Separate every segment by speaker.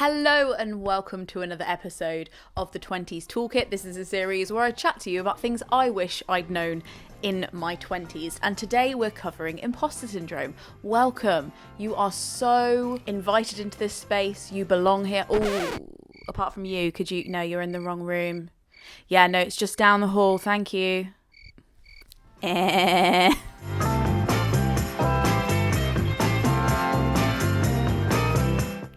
Speaker 1: Hello and welcome to another episode of the 20s Toolkit. This is a series where I chat to you about things I wish I'd known in my 20s, and today we're covering imposter syndrome. Welcome. You are so invited into this space. You belong here. Oh, apart from you, no, you're in the wrong room. Yeah, no, it's just down the hall. Thank you.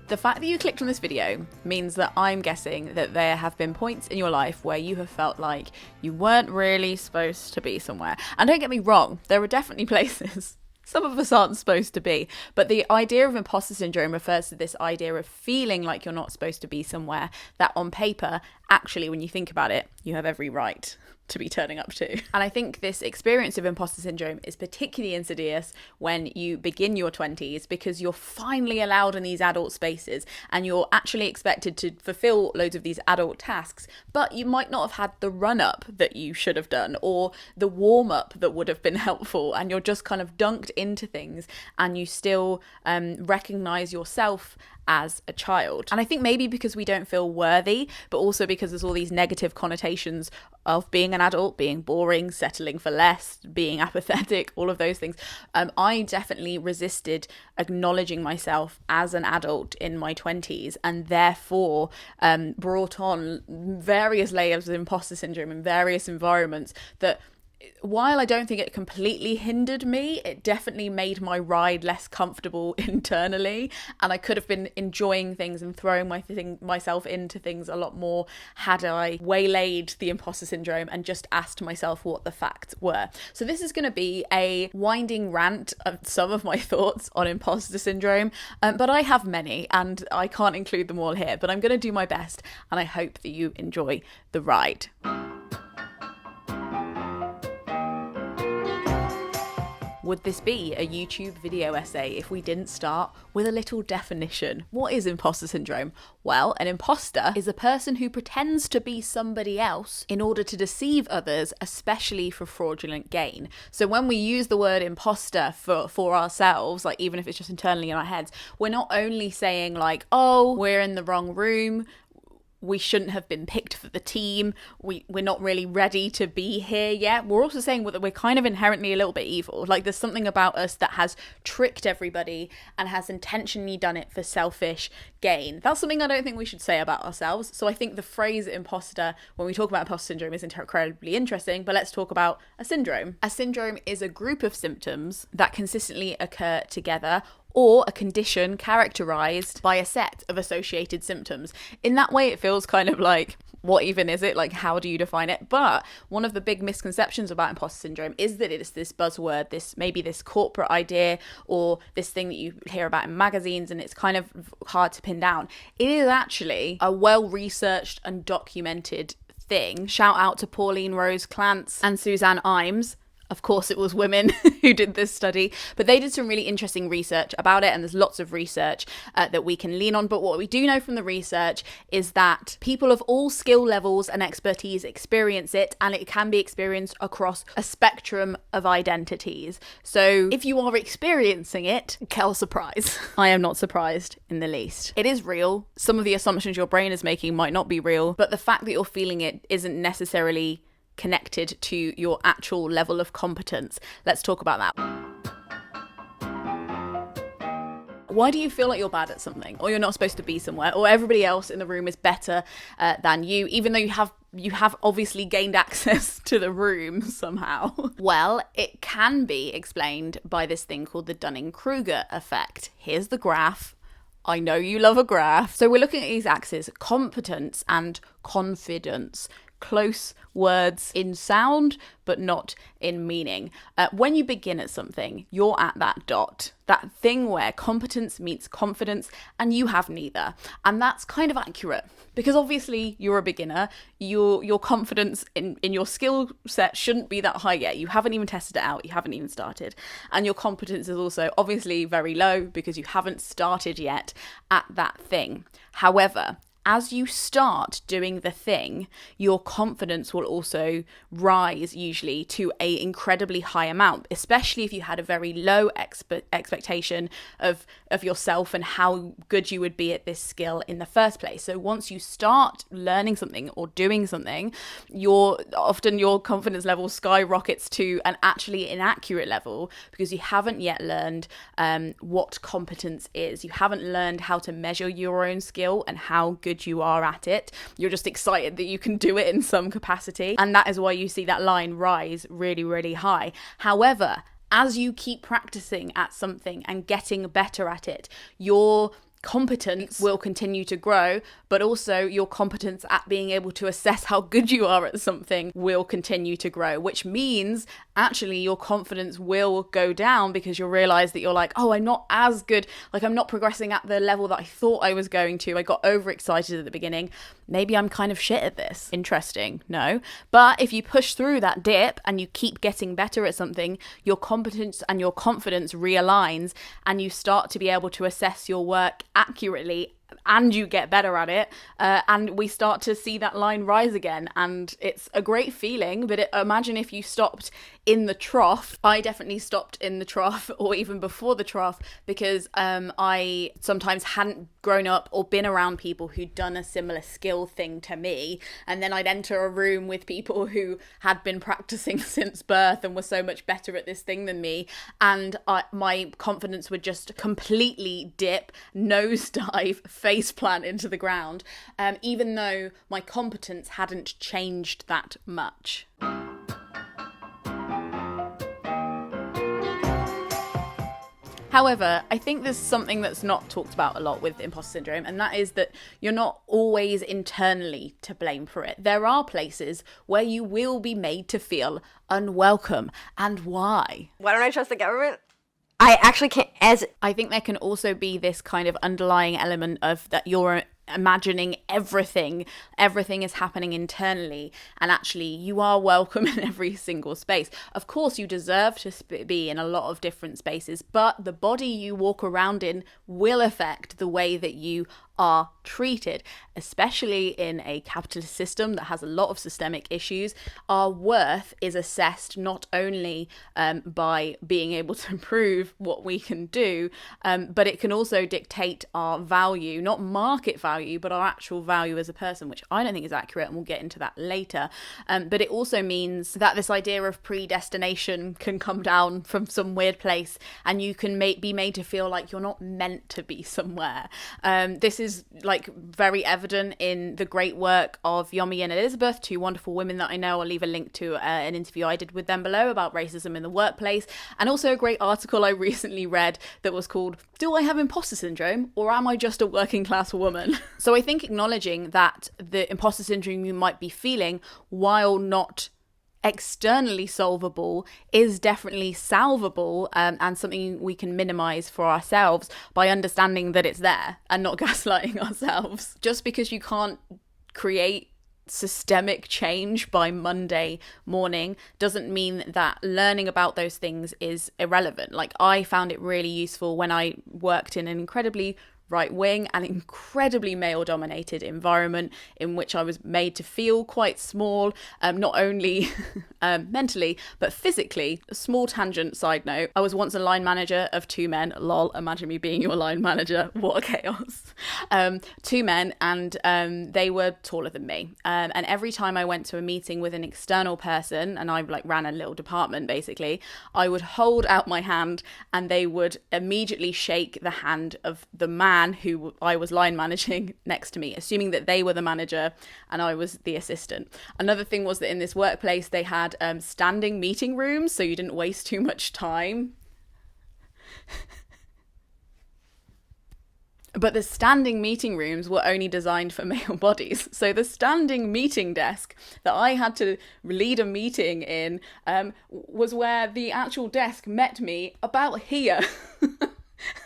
Speaker 1: The fact that you clicked on this video means that I'm guessing that there have been points in your life where you have felt like you weren't really supposed to be somewhere. And don't get me wrong, there are definitely places some of us aren't supposed to be. But the idea of imposter syndrome refers to this idea of feeling like you're not supposed to be somewhere that on paper, actually, when you think about it, you have every right to be turning up to. And I think this experience of imposter syndrome is particularly insidious when you begin your 20s, because you're finally allowed in these adult spaces and you're actually expected to fulfill loads of these adult tasks, but you might not have had the run-up that you should have done or the warm-up that would have been helpful, and you're just kind of dunked into things and you still recognize yourself as a child. And I think maybe because we don't feel worthy, but also because there's all these negative connotations of being an adult, being boring, settling for less, being apathetic, all of those things. I definitely resisted acknowledging myself as an adult in my 20s, and therefore brought on various layers of imposter syndrome in various environments that, while I don't think it completely hindered me, it definitely made my ride less comfortable internally, and I could have been enjoying things and throwing myself into things a lot more had I waylaid the imposter syndrome and just asked myself what the facts were. So this is going to be a winding rant of some of my thoughts on imposter syndrome, but I have many and I can't include them all here, but I'm going to do my best, and I hope that you enjoy the ride. Would this be a YouTube video essay if we didn't start with a little definition? What is imposter syndrome? Well, an imposter is a person who pretends to be somebody else in order to deceive others, especially for fraudulent gain. So when we use the word imposter for ourselves, like even if it's just internally in our heads, we're not only saying like, oh, we're in the wrong room, we shouldn't have been picked for the team, we're not really ready to be here yet. We're also saying that we're kind of inherently a little bit evil. Like there's something about us that has tricked everybody and has intentionally done it for selfish gain. That's something I don't think we should say about ourselves. So I think the phrase imposter, when we talk about imposter syndrome, is incredibly interesting, but let's talk about a syndrome. A syndrome is a group of symptoms that consistently occur together, or a condition characterized by a set of associated symptoms. In that way, it feels kind of like, what even is it? Like, how do you define it? But one of the big misconceptions about imposter syndrome is that it's this buzzword, this corporate idea, or this thing that you hear about in magazines, and it's kind of hard to pin down. It is actually a well-researched and documented thing. Shout out to Pauline Rose Clance and Suzanne Imes. Of course, it was women who did this study, but they did some really interesting research about it, and there's lots of research that we can lean on. But what we do know from the research is that people of all skill levels and expertise experience it, and it can be experienced across a spectrum of identities. So if you are experiencing it, kel surprise. I am not surprised in the least. It is real. Some of the assumptions your brain is making might not be real, but the fact that you're feeling it isn't necessarily connected to your actual level of competence. Let's talk about that. Why do you feel like you're bad at something, or you're not supposed to be somewhere, or everybody else in the room is better than you, even though you have obviously gained access to the room somehow? Well, it can be explained by this thing called the Dunning-Kruger Effect. Here's the graph. I know you love a graph. So we're looking at these axes: competence and confidence. Close words in sound, but not in meaning. When you begin at something, you're at that dot, that thing where competence meets confidence, and you have neither. And that's kind of accurate, because obviously you're a beginner. Your confidence in your skill set shouldn't be that high yet. You haven't even tested it out. You haven't even started. And your competence is also obviously very low because you haven't started yet at that thing. However, as you start doing the thing, your confidence will also rise usually to a incredibly high amount, especially if you had a very low expectation of yourself and how good you would be at this skill in the first place. So once you start learning something or doing something, your confidence level skyrockets to an actually inaccurate level, because you haven't yet learned what competence is. You haven't learned how to measure your own skill and how good you are at it. You're just excited that you can do it in some capacity, and that is why you see that line rise really, really high. However, as you keep practicing at something and getting better at it, your competence will continue to grow, but also your competence at being able to assess how good you are at something will continue to grow, which means actually your confidence will go down, because you'll realize that you're like, oh, I'm not as good, like I'm not progressing at the level that I thought I was going to. I got overexcited at the beginning. Maybe I'm kind of shit at this. Interesting. No. But if you push through that dip and you keep getting better at something, your competence and your confidence realigns, and you start to be able to assess your work accurately, and you get better at it, and we start to see that line rise again, and it's a great feeling. But imagine if you stopped in the trough. I definitely stopped in the trough, or even before the trough, because I sometimes hadn't grown up or been around people who'd done a similar skill thing to me, and then I'd enter a room with people who had been practicing since birth and were so much better at this thing than me, and my confidence would just completely dip, nosedive, face plant into the ground, even though my competence hadn't changed that much. However, I think there's something that's not talked about a lot with imposter syndrome, and that is that you're not always internally to blame for it. There are places where you will be made to feel unwelcome. And why?
Speaker 2: Why don't I trust the government? I actually can't.
Speaker 1: I think there can also be this kind of underlying element of that you're imagining everything is happening internally, and actually you are welcome in every single space. Of course, you deserve to be in a lot of different spaces, but the body you walk around in will affect the way that you are treated, especially in a capitalist system that has a lot of systemic issues. Our worth is assessed not only by being able to prove what we can do, but it can also dictate our value, not market value, but our actual value as a person, which I don't think is accurate, and we'll get into that later. But it also means that this idea of predestination can come down from some weird place, and you can be made to feel like you're not meant to be somewhere. This is like very evident in the great work of Yomi and Elizabeth, two wonderful women that I know. I'll leave a link to an interview I did with them below about racism in the workplace, and also a great article I recently read that was called "Do I Have Imposter Syndrome, or Am I Just a Working Class Woman?" So I think acknowledging that the imposter syndrome you might be feeling, while not externally solvable, is definitely salvable, and something we can minimize for ourselves by understanding that it's there and not gaslighting ourselves. Just because you can't create systemic change by Monday morning doesn't mean that learning about those things is irrelevant. Like, I found it really useful when I worked in an incredibly right-wing and incredibly male-dominated environment in which I was made to feel quite small, not only mentally, but physically. A small tangent side note, I was once a line manager of two men. Lol, imagine me being your line manager. What a chaos. Two men, and they were taller than me. And every time I went to a meeting with an external person, and I ran a little department basically, I would hold out my hand and they would immediately shake the hand of the man who I was line managing next to me, assuming that they were the manager and I was the assistant. Another thing was that in this workplace they had standing meeting rooms, so you didn't waste too much time. But the standing meeting rooms were only designed for male bodies. So the standing meeting desk that I had to lead a meeting in was where the actual desk met me about here.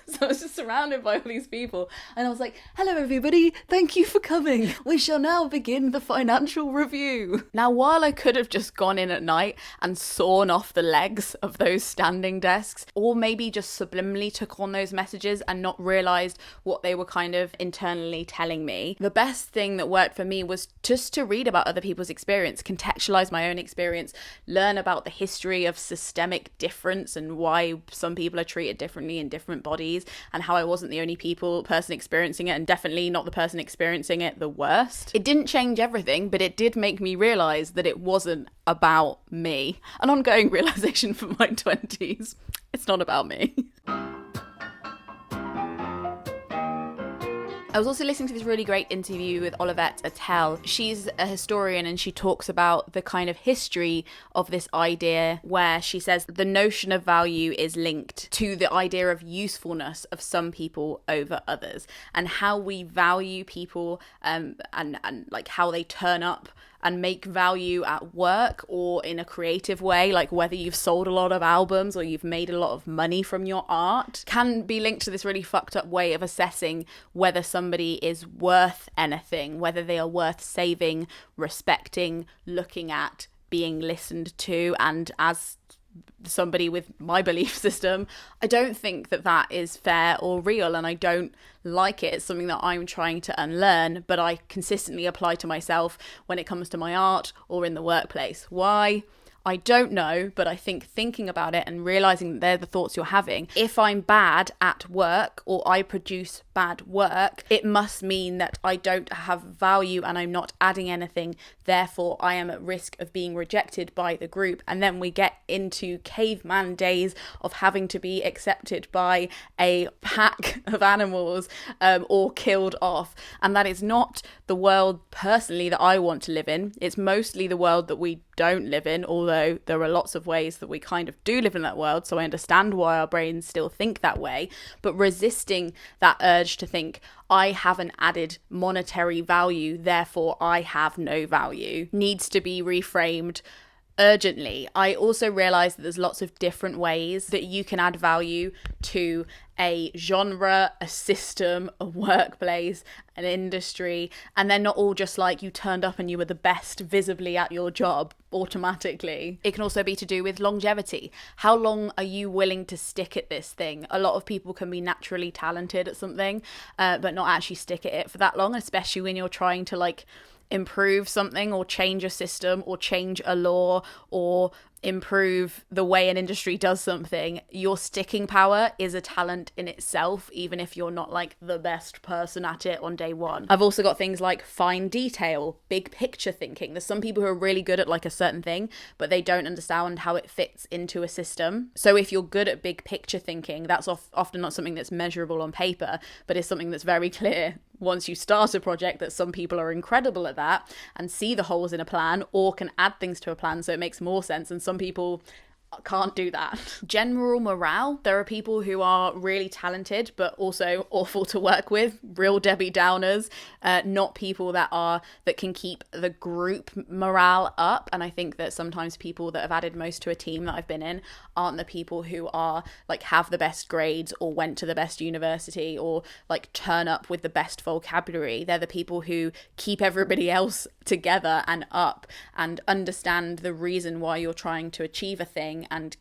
Speaker 1: So I was just surrounded by all these people and I was like, hello everybody, thank you for coming. We shall now begin the financial review. Now, while I could have just gone in at night and sawn off the legs of those standing desks, or maybe just subliminally took on those messages and not realised what they were kind of internally telling me, the best thing that worked for me was just to read about other people's experience, contextualise my own experience, learn about the history of systemic difference and why some people are treated differently in different bodies, and how I wasn't the only person experiencing it, and definitely not the person experiencing it the worst. It didn't change everything, but it did make me realise that it wasn't about me. An ongoing realisation for my 20s. It's not about me. I was also listening to this really great interview with Olivette Otele. She's a historian and she talks about the kind of history of this idea where she says the notion of value is linked to the idea of usefulness of some people over others, and how we value people and like how they turn up and make value at work or in a creative way, like whether you've sold a lot of albums or you've made a lot of money from your art, can be linked to this really fucked up way of assessing whether somebody is worth anything, whether they are worth saving, respecting, looking at, being listened to. And as somebody with my belief system, I don't think that that is fair or real, and I don't like it. It's something that I'm trying to unlearn, but I consistently apply to myself when it comes to my art or in the workplace. Why? I don't know, but I think thinking about it and realising that they're the thoughts you're having. If I'm bad at work or I produce bad work, it must mean that I don't have value and I'm not adding anything. Therefore, I am at risk of being rejected by the group. And then we get into caveman days of having to be accepted by a pack of animals or killed off. And that is not the world personally that I want to live in. It's mostly the world that we don't live in, although there are lots of ways that we kind of do live in that world, so I understand why our brains still think that way. But resisting that urge to think, I have an added monetary value, therefore I have no value, needs to be reframed urgently. I also realize that there's lots of different ways that you can add value to a genre, a system, a workplace, an industry, and they're not all just like you turned up and you were the best visibly at your job automatically. It can also be to do with longevity. How long are you willing to stick at this thing? A lot of people can be naturally talented at something, but not actually stick at it for that long, especially when you're trying to like improve something or change a system or change a law or improve the way an industry does something. Your sticking power is a talent in itself, even if you're not like the best person at it on day one. I've also got things like fine detail, big picture thinking. There's some people who are really good at like a certain thing, but they don't understand how it fits into a system. So if you're good at big picture thinking, that's often not something that's measurable on paper, but it's something that's very clear once you start a project, that some people are incredible at that and see the holes in a plan or can add things to a plan so it makes more sense, and some people can't do that. General morale. There are people who are really talented but also awful to work with, real Debbie Downers, not people that can keep the group morale up. And I think that sometimes people that have added most to a team that I've been in aren't the people who are like have the best grades or went to the best university or like turn up with the best vocabulary. They're the people who keep everybody else together and up and understand the reason why you're trying to achieve a thing and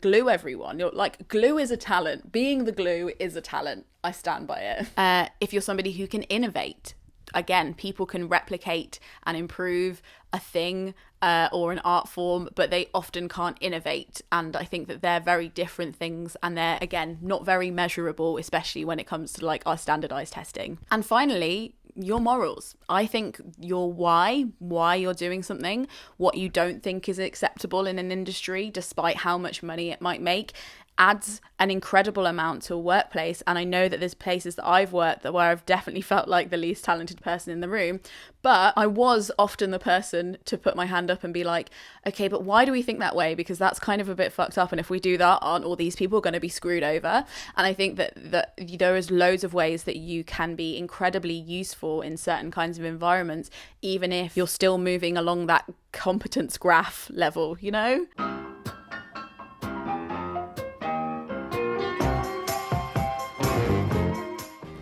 Speaker 1: glue everyone. You're like, glue is a talent. Being the glue is a talent. I stand by it. If you're somebody who can innovate, again, people can replicate and improve a thing or an art form, but they often can't innovate. And I think that they're very different things, and they're, again, not very measurable, especially when it comes to like our standardized testing. And finally, your morals. I think your why you're doing something, what you don't think is acceptable in an industry, despite how much money it might make, adds an incredible amount to a workplace. And I know that there's places that I've worked that where I've definitely felt like the least talented person in the room, but I was often the person to put my hand up and be like, okay, but why do we think that way? Because that's kind of a bit fucked up, and if we do that, aren't all these people going to be screwed over? And I think that there is loads of ways that you can be incredibly useful in certain kinds of environments, even if you're still moving along that competence graph level, you know?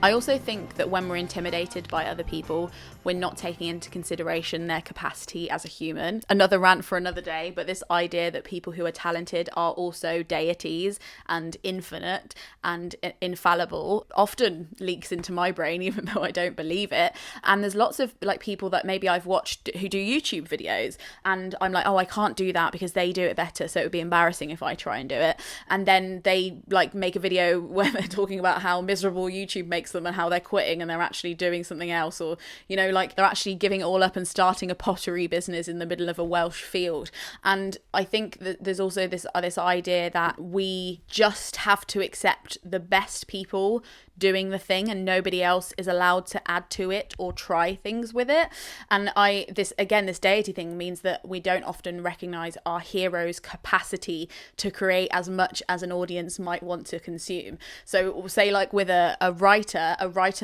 Speaker 1: I also think that when we're intimidated by other people, we're not taking into consideration their capacity as a human. Another rant for another day, but this idea that people who are talented are also deities and infinite and infallible often leaks into my brain, even though I don't believe it. And there's lots of like people that maybe I've watched who do YouTube videos, and I'm like, oh, I can't do that because they do it better, so it would be embarrassing if I try and do it. And then they like make a video where they're talking about how miserable YouTube makes them and how they're quitting and they're actually doing something else, or you know, like they're actually giving it all up and starting a pottery business in the middle of a Welsh field. And I think that there's also this idea that we just have to accept the best people doing the thing and nobody else is allowed to add to it or try things with it. And this deity thing means that we don't often recognize our hero's capacity to create as much as an audience might want to consume. So say like with a writer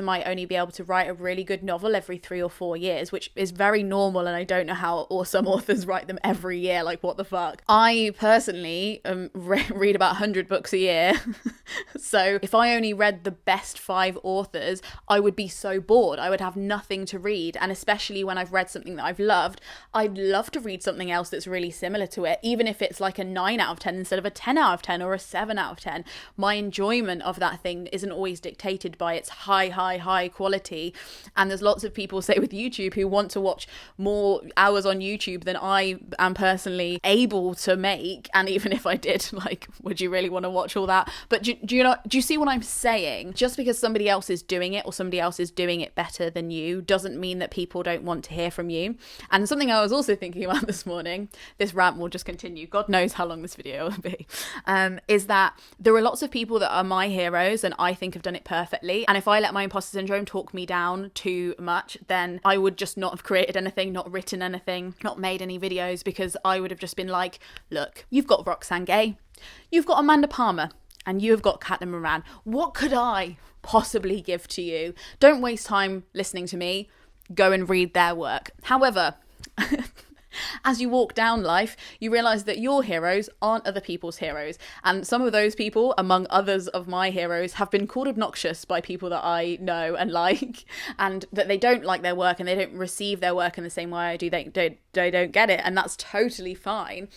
Speaker 1: might only be able to write a really good novel every 3 or 4 years, which is very normal, and I don't know how some authors write them every year, like what the fuck. I personally read about 100 books a year. So if I only read the best 5 authors, I would be so bored. I would have nothing to read. And especially when I've read something that I've loved, I'd love to read something else that's really similar to it, even if it's like a 9 out of 10 instead of a 10 out of 10 or a 7 out of 10. My enjoyment of that thing isn't always dictated by its high quality. And there's lots of people, say with YouTube, who want to watch more hours on YouTube than I am personally able to make. And even if I did, like, would you really want to watch all that? But do you see what I'm saying? Just because somebody else is doing it or somebody else is doing it better than you doesn't mean that people don't want to hear from you. And something I was also thinking about this morning, this rant will just continue, God knows how long this video will be, is that there are lots of people that are my heroes and I think have done it perfectly. And if I let my imposter syndrome talk me down too much, then I would just not have created anything, not written anything, not made any videos, because I would have just been like, look, you've got Roxane Gay, you've got Amanda Palmer, and you have got Caitlin Moran. What could I possibly give to you? Don't waste time listening to me. Go and read their work. However, as you walk down life, you realise that your heroes aren't other people's heroes. And some of those people, among others of my heroes, have been called obnoxious by people that I know and like, and that they don't like their work and they don't receive their work in the same way I do. They don't get it, and that's totally fine.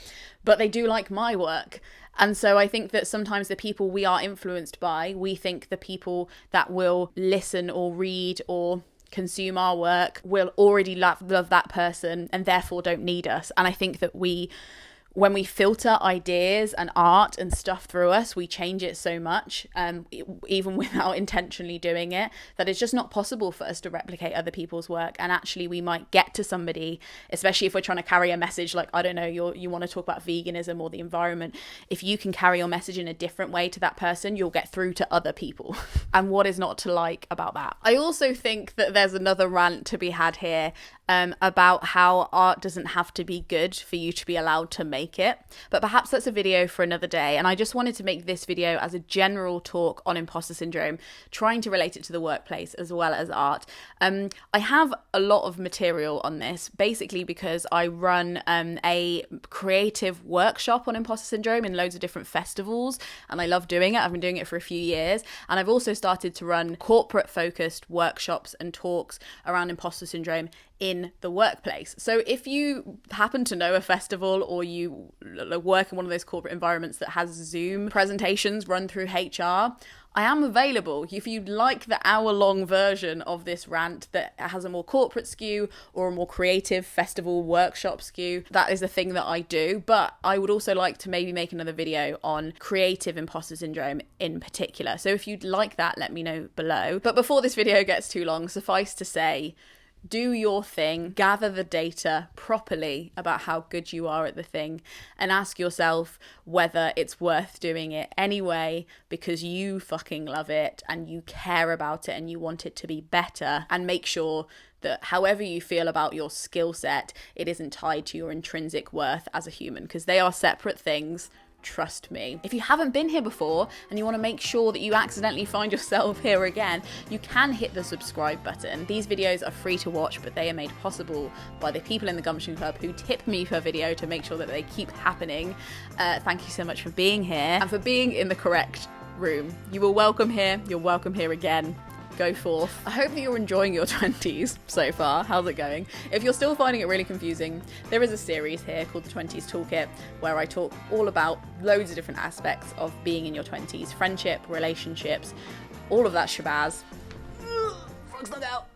Speaker 1: But they do like my work. And so I think that sometimes the people we are influenced by, we think the people that will listen or read or consume our work will already love that person and therefore don't need us. And I think that when we filter ideas and art and stuff through us, we change it so much, even without intentionally doing it, that it's just not possible for us to replicate other people's work. And actually we might get to somebody, especially if we're trying to carry a message like, I don't know, you want to talk about veganism or the environment. If you can carry your message in a different way to that person, you'll get through to other people. And what is not to like about that? I also think that there's another rant to be had here about how art doesn't have to be good for you to be allowed to make it. But perhaps that's a video for another day. And I just wanted to make this video as a general talk on imposter syndrome, trying to relate it to the workplace as well as art. I have a lot of material on this, basically because I run a creative workshop on imposter syndrome in loads of different festivals, and I love doing it. I've been doing it for a few years, and I've also started to run corporate focused workshops and talks around imposter syndrome in the workplace. So if you happen to know a festival or you work in one of those corporate environments that has Zoom presentations run through HR, I am available. If you'd like the hour-long version of this rant that has a more corporate skew or a more creative festival workshop skew, that is a thing that I do. But I would also like to maybe make another video on creative imposter syndrome in particular. So if you'd like that, let me know below. But before this video gets too long, suffice to say, do your thing, gather the data properly about how good you are at the thing, and ask yourself whether it's worth doing it anyway because you fucking love it and you care about it and you want it to be better. And make sure that however you feel about your skill set, it isn't tied to your intrinsic worth as a human, because they are separate things. Trust me. If you haven't been here before and you want to make sure that you accidentally find yourself here again, you can hit the subscribe button. These videos are free to watch, but they are made possible by the people in the Gumption Club who tip me per video to make sure that they keep happening. Thank you so much for being here and for being in the correct room. You were welcome here. You're welcome here again. go forth. I hope that you're enjoying your 20s so far. How's it going? If you're still finding it really confusing, there is a series here called the 20s Toolkit where I talk all about loads of different aspects of being in your 20s, friendship, relationships, all of that shabazz. Frog's dug out.